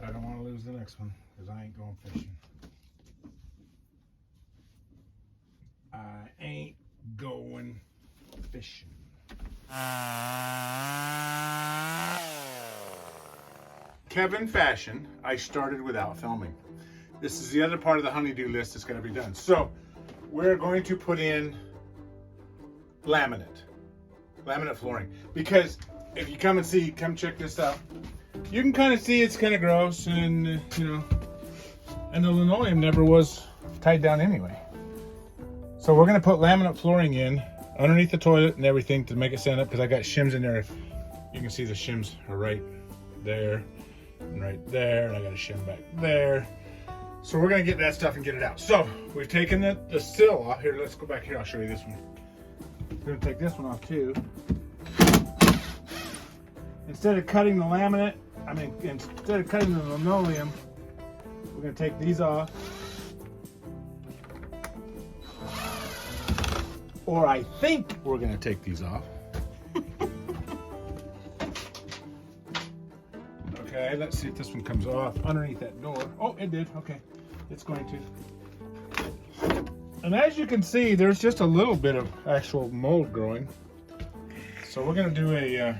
I don't want to lose the next one because I ain't going fishing. I ain't going fishing. Kevin fashion, I started without filming. This is the other part of the honeydew list that's going to be done. So we're going to put in laminate flooring, because if you come check this out, you can kind of see it's kind of gross, and you know, and the linoleum never was tied down anyway. So we're going to put laminate flooring in underneath the toilet and everything to make it stand up, because I got shims in there. You can see the shims are right there and right there, and I got a shim back there. So we're going to get that stuff and get it out. So we've taken the sill off. Here, let's go back here. I'll show you this one. We're going to take this one off too. Instead of cutting the laminate, instead of cutting the linoleum, we're going to take these off. Or I think we're going to take these off. Okay, let's see if this one comes off underneath that door. Oh, it did. Okay, it's going to. And as you can see, there's just a little bit of actual mold growing. So we're going to do a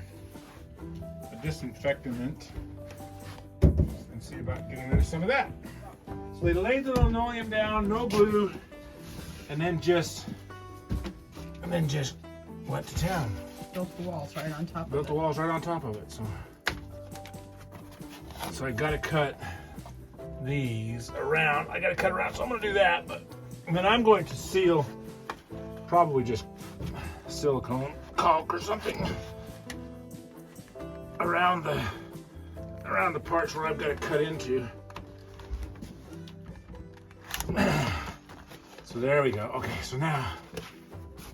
disinfectant and see about getting rid of some of that. So we laid the linoleum down, no glue, and then just went to town. Built the walls right on top of it. Built the walls right on top of it. So I gotta cut these around. I gotta cut around, so I'm gonna do that. But then I'm going to seal, probably just silicone caulk or something around the parts where I've got to cut into. So there we go. Okay, so now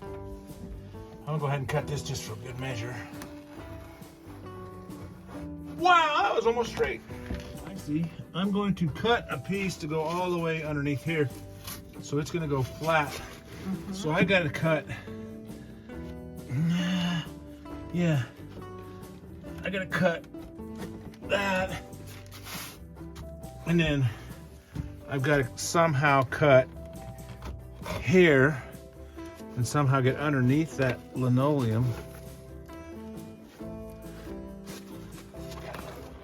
I'm gonna go ahead and cut this just for good measure. Wow, that was almost straight. I see. I'm going to cut a piece to go all the way underneath here, so it's gonna go flat. Mm-hmm. So I gotta cut. Yeah, I gotta cut that, and then I've got to somehow cut here and somehow get underneath that linoleum.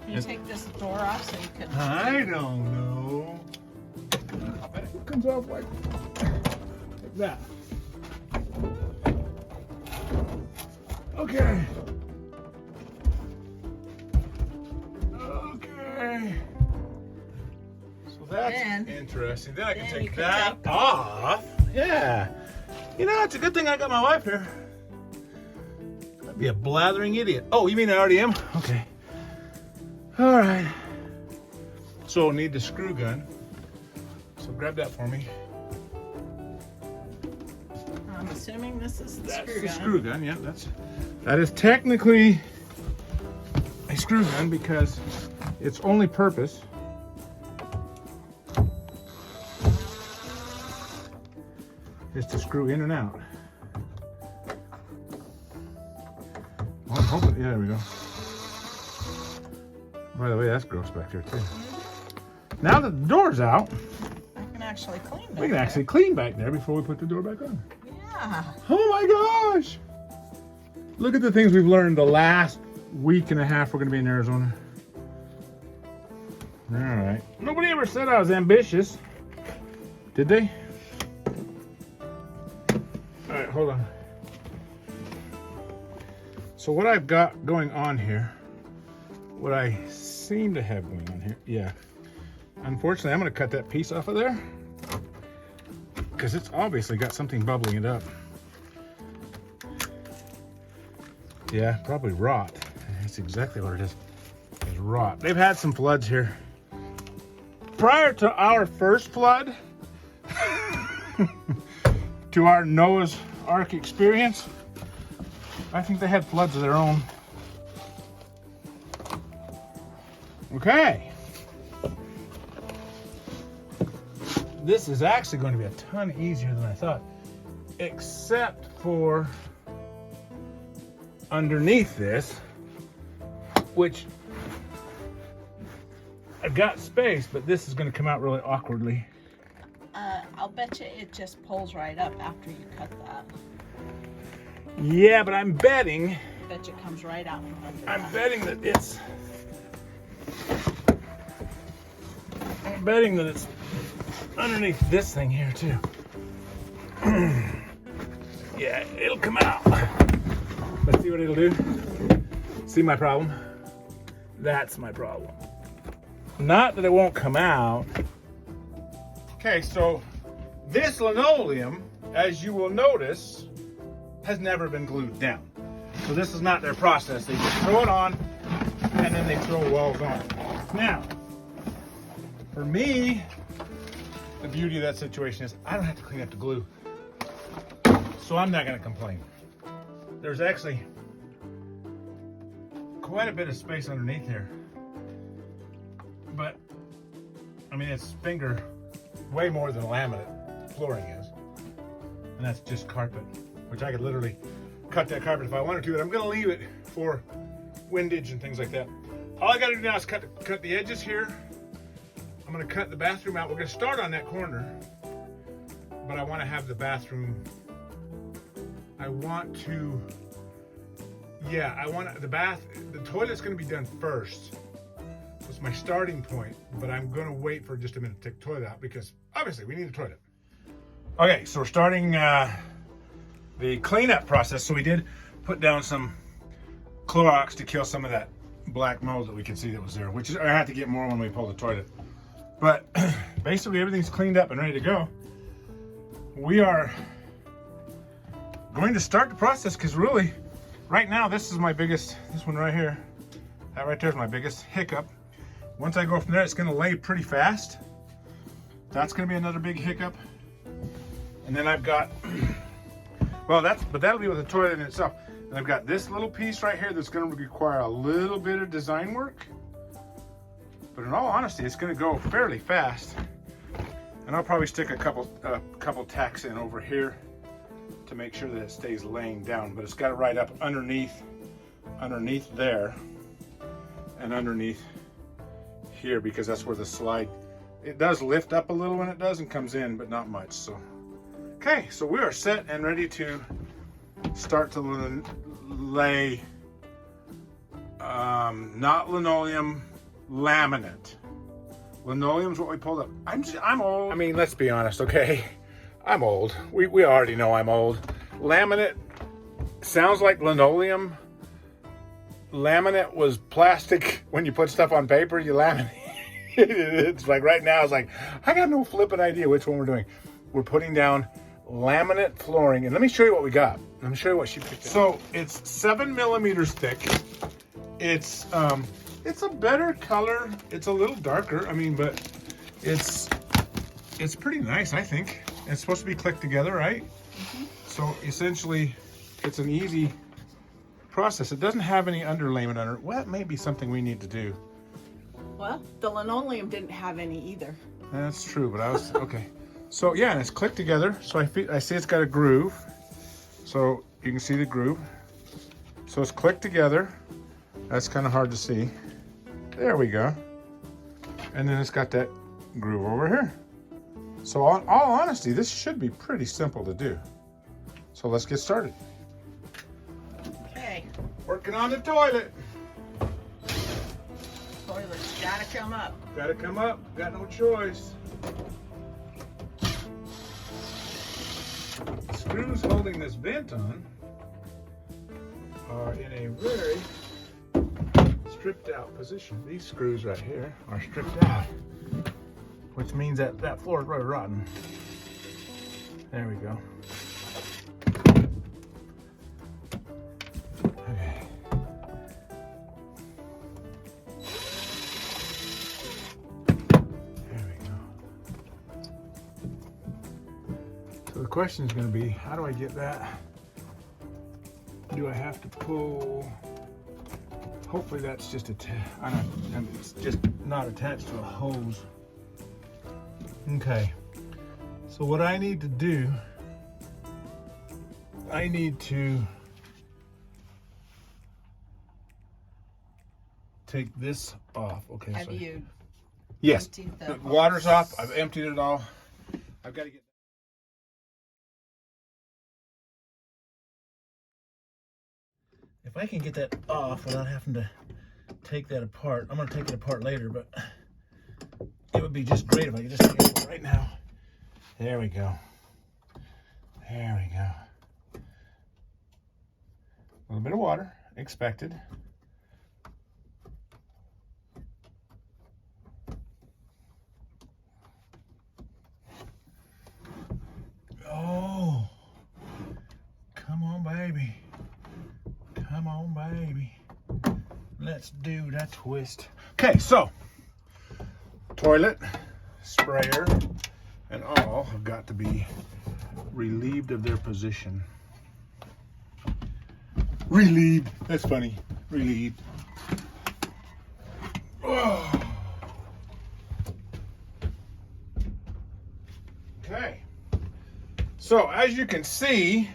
Can you take this door off so you can... I don't know. I bet it comes off like that. Okay. Okay. So that's interesting. Then I can take that off. Yeah. You know, it's a good thing I got my wife here. I'd be a blathering idiot. Oh, you mean I already am? Okay. All right. So we'll need the screw gun. So grab that for me. I'm assuming this is the screw gun. That's the screw gun. Yeah, that is technically a screw gun because its only purpose is to screw in and out. Well, I'm hoping, yeah, there we go. By the way, that's gross back there too. Now that the door's out, I can actually clean back we can actually clean back there before we put the door back on. Yeah. Oh my gosh! Look at the things we've learned the last week and a half we're going to be in Arizona. All right. Nobody ever said I was ambitious. Did they? All right, hold on. So what I've got going on here, what I seem to have going on here, yeah. Unfortunately, I'm going to cut that piece off of there because it's obviously got something bubbling it up. Yeah, probably rot. That's exactly what it is rot. They've had some floods here. Prior to our first flood, to our Noah's Ark experience, I think they had floods of their own. Okay. This is actually going to be a ton easier than I thought, except for underneath this, which I've got space, but this is going to come out really awkwardly. I'll bet you it just pulls right up after you cut that. Yeah, but I'm betting. I bet you it comes right out from under I'm that. betting that it's. I'm betting that it's underneath this thing here too. Yeah, it'll come out. Let's see what it'll do. See my problem? That's my problem. Not that it won't come out. Okay, so this linoleum, as you will notice, has never been glued down. So this is not their process. They just throw it on and then they throw walls on. Now, for me, the beauty of that situation is I don't have to clean up the glue. So I'm not going to complain. There's actually quite a bit of space underneath here. But, I mean, it's finger way more than laminate flooring is. And that's just carpet, which I could literally cut that carpet if I wanted to, but I'm going to leave it for windage and things like that. All I got to do now is cut the edges here. I'm going to cut the bathroom out. We're going to start on that corner, but I want to have the bathroom. I want the toilet's going to be done first. That's my starting point, but I'm going to wait for just a minute to take the toilet out because obviously we need a toilet. Okay, so we're starting the cleanup process. So we did put down some Clorox to kill some of that black mold that we could see that was there, which is, I have to get more when we pull the toilet. But basically everything's cleaned up and ready to go. We are going to start the process because really, right now, this one right here, that right there is my biggest hiccup. Once I go from there, it's going to lay pretty fast. That's going to be another big hiccup. And then I've got, well, that'll be with the toilet in itself. And I've got this little piece right here that's going to require a little bit of design work. But in all honesty, it's going to go fairly fast. And I'll probably stick a couple tacks in over here to make sure that it stays laying down, but it's got to ride up underneath there and underneath here because that's where the slide, it does lift up a little when it does and comes in, but not much. So, okay, so we are set and ready to start to lay, not linoleum, laminate. Linoleum's what we pulled up. I'm old. I mean, let's be honest, okay? I'm old. We already know I'm old. Laminate sounds like linoleum. Laminate was plastic. When you put stuff on paper, you laminate. It's like right now, it's like, I got no flipping idea which one we're doing. We're putting down laminate flooring. And let me show you what we got. Let me show you what she picked up. So it's 7 millimeters thick. It's a better color. It's a little darker. I mean, but it's pretty nice, I think. It's supposed to be clicked together, right? Mm-hmm. So essentially, it's an easy process. It doesn't have any underlayment under it. Well, that may be something we need to do. Well, the linoleum didn't have any either. That's true, but I was, okay. So yeah, and it's clicked together. So I see it's got a groove. So you can see the groove. So it's clicked together. That's kind of hard to see. There we go. And then it's got that groove over here. So in all honesty, this should be pretty simple to do. So let's get started. Okay. Working on the toilet. Toilet's gotta come up. Gotta come up, got no choice. The screws holding this vent on are in a very stripped out position. These screws right here are stripped out, which means that floor is really rotten. There we go. Okay. There we go. So the question is going to be, how do I get that? Do I have to pull? Hopefully that's just it's just not attached to a hose. Okay, so what I need to do, I need to take this off. Okay, Have you Yes, emptied the the water's off. I've emptied it all. I've got to get. If I can get that off without having to take that apart, I'm going to take it apart later, but it would be just great if I could just take it apart right now. There we go. There we go. A little bit of water, expected. Oh, come on, baby. Come on, baby. Let's do that twist. Okay, so toilet, sprayer, and all have got to be relieved of their position. Relieved. That's funny. Relieved. Oh. Okay. So as you can see,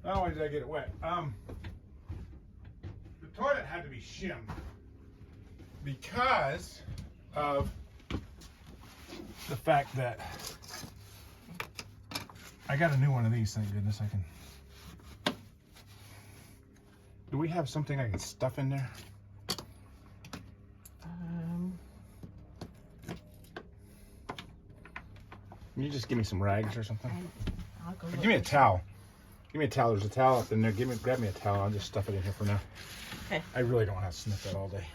not only did I get it wet, the toilet had to be shimmed because of the fact that I got a new one of these. Thank goodness I can. Do we have something I can stuff in there? Can you just give me some rags or something? I'll go Give me a towel. Give me a towel. There's a towel up in there. Grab me a towel. I'll just stuff it in here for now. Okay. I really don't want to have to sniff that all day.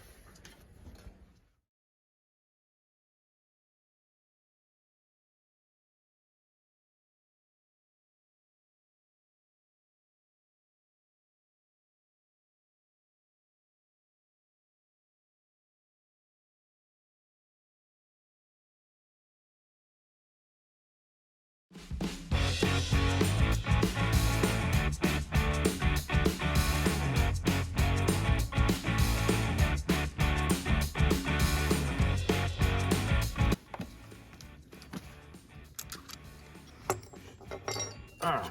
All right.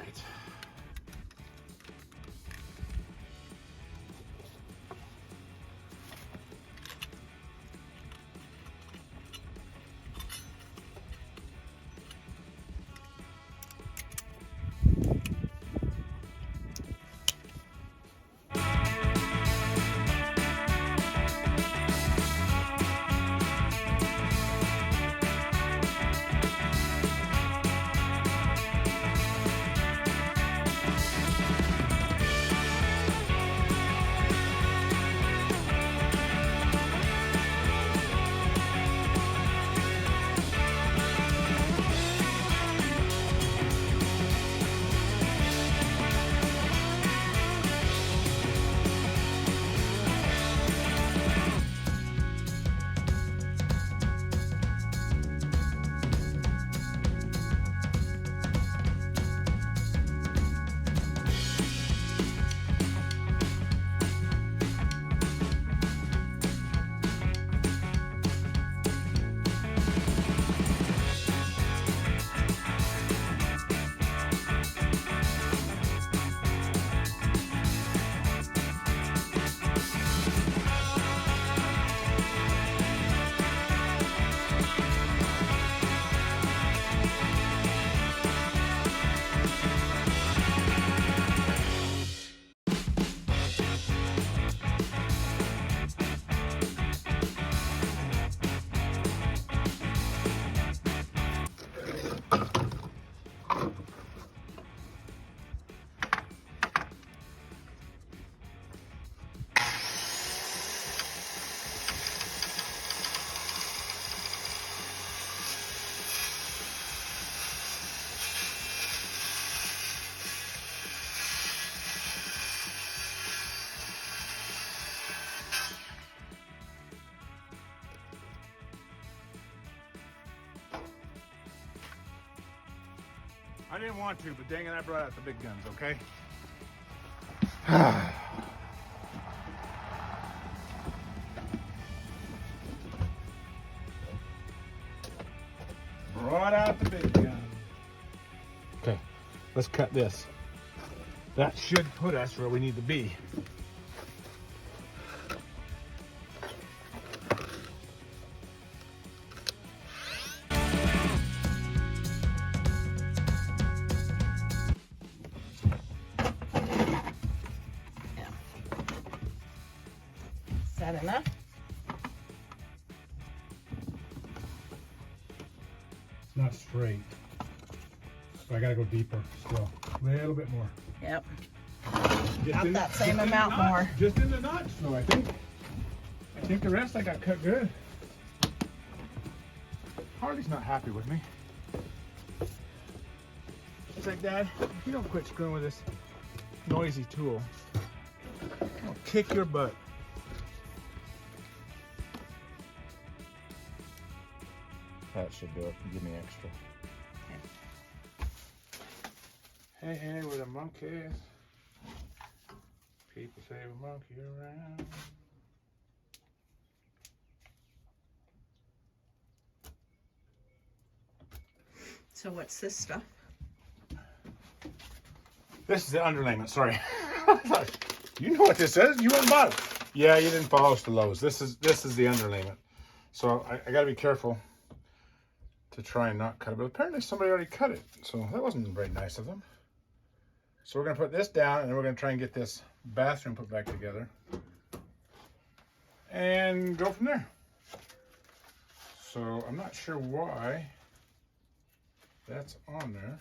I didn't want to, but dang it, I brought out the big guns, okay? Brought out the big gun. Okay, let's cut this. That should put us where we need to be. that enough? It's not straight. So I gotta go deeper still. A little bit more. Yep. Just Not in that the- same just in the amount notch. more. Just in the notch, though, I think. I think the rest I got cut good. Harley's not happy with me. He's like, Dad, if you don't quit screwing with this noisy tool, I'll kick your butt. That should do it. Give me extra. Hey, hey, we're the monkeys. People say we monkey around. So what's this stuff? This is the underlayment, sorry. You know what this is? You went and bought it. Yeah, you didn't follow us to Lowe's. This is the underlayment. So I gotta be careful to try and not cut it. But apparently somebody already cut it. So that wasn't very nice of them. So we're gonna put this down and we're gonna try and get this bathroom put back together. And go from there. So I'm not sure why that's on there,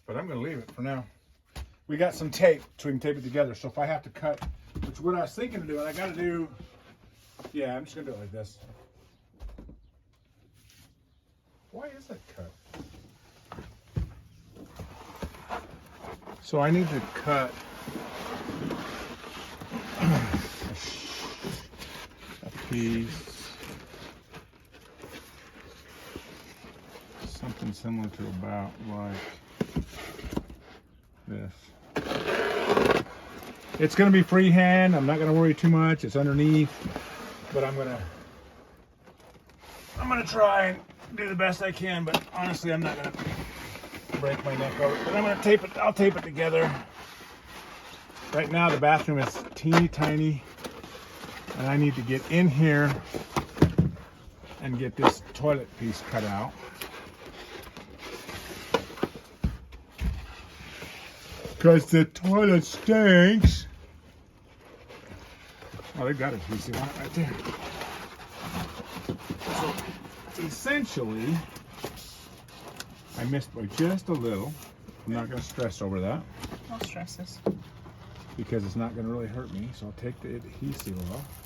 but I'm gonna leave it for now. We got some tape so we can tape it together. So if I have to cut, which is what I was thinking of doing, I gotta do, yeah, I'm just gonna do it like this. Why is that cut? So I need to cut a piece, something similar to about like this. It's gonna be freehand. I'm not gonna worry too much. It's underneath, but I'm gonna try and do the best I can. But honestly, I'm not gonna break my neck over. But I'm gonna tape it. I'll tape it together. Right now, the bathroom is teeny tiny, and I need to get in here and get this toilet piece cut out. Because the toilet stinks. Oh, they've got a piece of it right there. So, essentially, I missed by just a little. I'm not going to stress over that. No stresses. Because it's not going to really hurt me. So I'll take the adhesive off.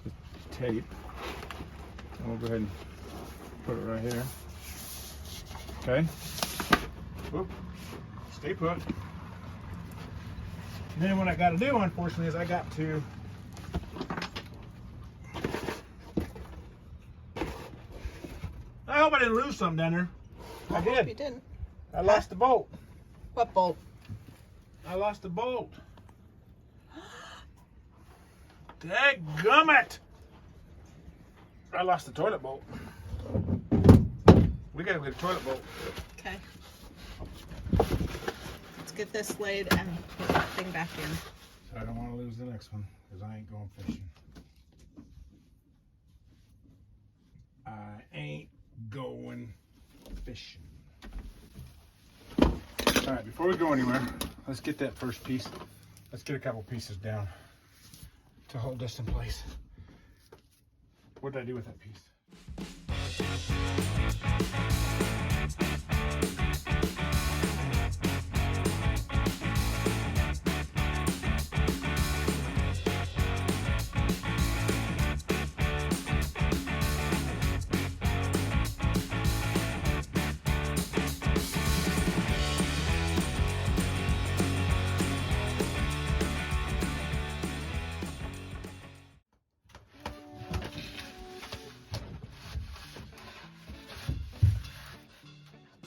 The tape. And we'll go ahead and put it right here. Okay. Whoop. Stay put. And then what I got to do, unfortunately, is I got to I hope I didn't lose something down there. I hope did. you didn't. I lost the bolt. What bolt? I lost the bolt. Dadgummit! I lost the toilet bolt. We gotta get a toilet bolt. Okay. Let's get this laid and put that thing back in. So I don't want to lose the next one because I ain't going fishing. I ain't going fishing. All right, before we go anywhere, let's get that first piece. Let's get a couple pieces down to hold this in place. What did I do with that piece?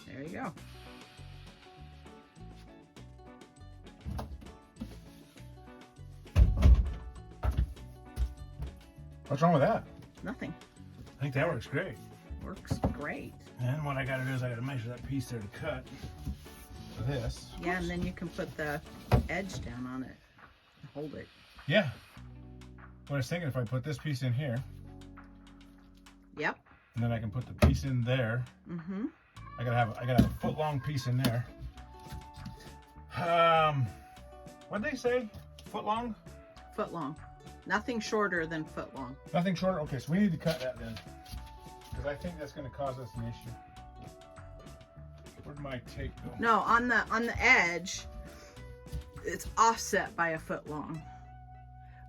There you go. What's wrong with that? Nothing. I think that works great. Works great. And what I gotta do is I gotta measure that piece there to cut for this. Yeah, and then you can put the edge down on it and hold it. Yeah. What I was thinking, if I put this piece in here, Yep. and then I can put the piece in there. Mm-hmm. I gotta have a foot long piece in there. What'd they say? Foot long? Foot long. Nothing shorter than foot long. Nothing shorter? Okay, so we need to cut that then. Because I think that's going to cause us an issue. Where'd my tape go? No, on the edge, it's offset by a foot long.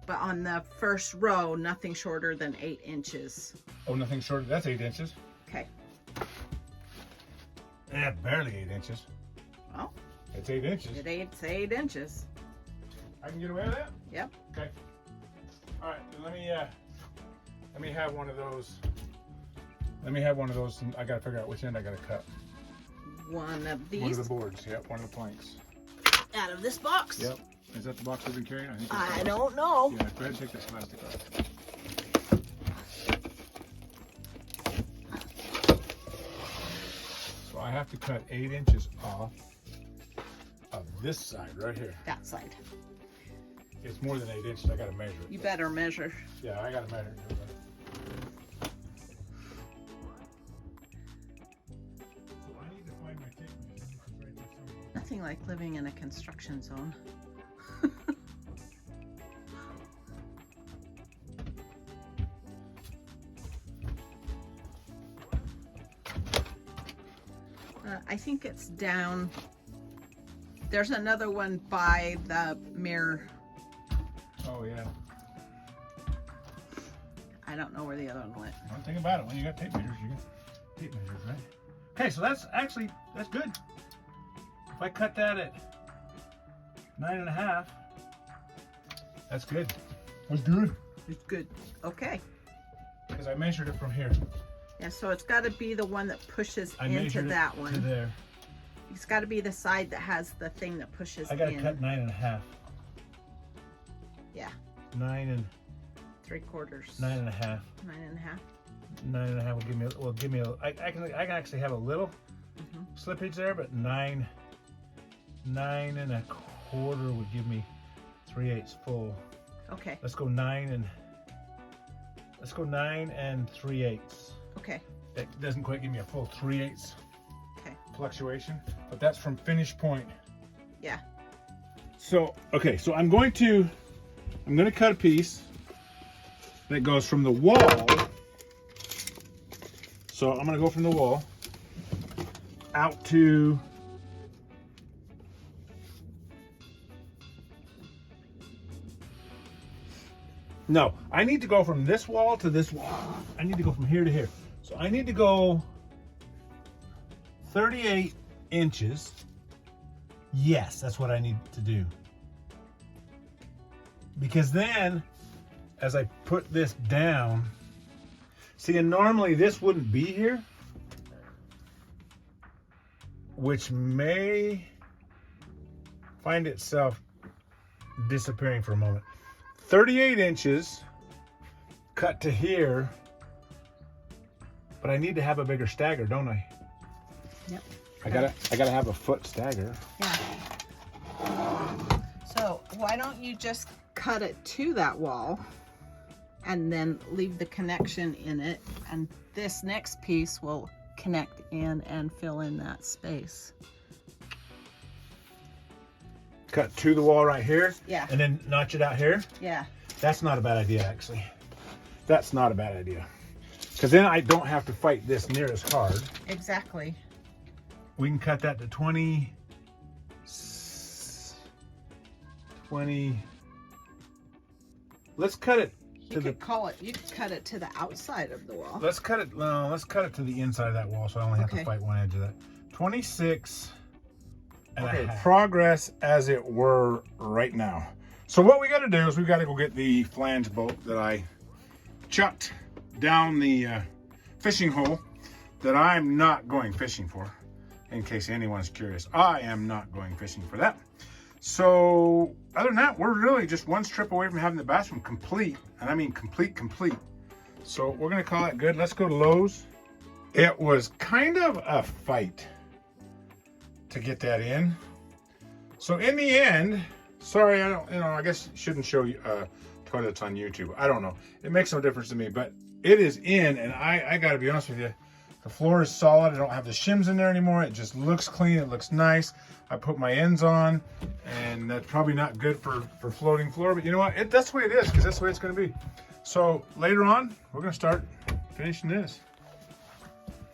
But on the first row, nothing shorter than 8 inches. Oh, nothing shorter. That's 8 inches. Okay. Yeah, barely 8 inches. Well, it's 8 inches. It's 8 inches. I can get away with that? Yep. Okay. All right, let me have one of those. Let me have one of those. I gotta figure out which end I gotta cut. One of these. One of the boards. Yep, one of the planks. Out of this box. Yep. Is that the box we've been carrying? I think. I don't know. Yeah. Go ahead and take this plastic off. So I have to cut 8 inches off of this side right here. That side. It's more than 8 inches. I gotta measure it. You better measure. Yeah, I gotta measure it. So I need to find my tape measure. It's right there somewhere. Nothing like living in a construction zone. I think it's down. There's another one by the mirror. Oh yeah. I don't know where the other one went. One thing about it, when you got tape measures, you got tape measures, right? Okay, so that's good. If I cut that at 9.5, that's good. That's good. It's good. Okay. Because I measured it from here. Yeah, so it's got to be the one that pushes I into measured that it one. to there. It's got to be the side that has the thing that pushes I gotta in. cut 9.5. Yeah. 9 3/4. 9.5. 9.5. 9.5 will give me a. I can actually have a little slippage there, but 9 9.25 would give me 3/8 full. Okay. Let's go 9 and 3/8. Okay. That doesn't quite give me a full 3/8 Okay. fluctuation, but that's from finish point. Yeah. So okay, so I'm going to cut a piece that goes from the wall. So I'm going to go from the wall out to no, I need to go from this wall to this wall. I need to go from here to here. So I need to go 38 inches. Yes, that's what I need to do. Because then, as I put this down, see, and normally this wouldn't be here, which may find itself disappearing for a moment. 38 inches cut to here, but I need to have a bigger stagger, don't I? Yep. I gotta have a foot stagger. Yeah. So why don't you just cut it to that wall and then leave the connection in it, and this next piece will connect in and fill in that space. Cut to the wall right here. Yeah. And then notch it out here. Yeah. That's not a bad idea, actually. That's not a bad idea. Because then I don't have to fight this near as hard. Exactly. We can cut that to 20. Let's cut it to You could cut it to the outside of the wall. let's cut it to the inside of that wall, so I only have to Okay. fight one edge of that. 26 and Okay, a half. progress as it were right now. So what we got to do is we've got to go get the flange bolt that I chucked down the fishing hole that I'm not going fishing for. In case anyone's curious, I am not going fishing for that. So other than that, we're really just one strip away from having the bathroom complete. And I mean complete. So we're going to call it good. Let's go to Lowe's. It was kind of a fight to get that in. So in the end, sorry, I guess you shouldn't show you toilets on YouTube. I don't know. It makes no difference to me, but it is in, and I got to be honest with you, The floor is solid. I don't have the shims in there anymore. It just looks clean. It looks nice. I put my ends on, and that's probably not good for floating floor, but you know what? That's the way it is, because that's the way it's going to be. So later on, we're going to start finishing this.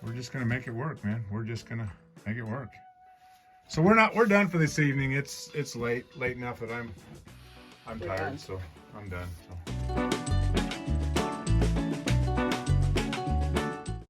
We're just going to make it work, man. We're just going to make it work. So we're done for this evening. It's late enough that I'm tired, so I'm done. So.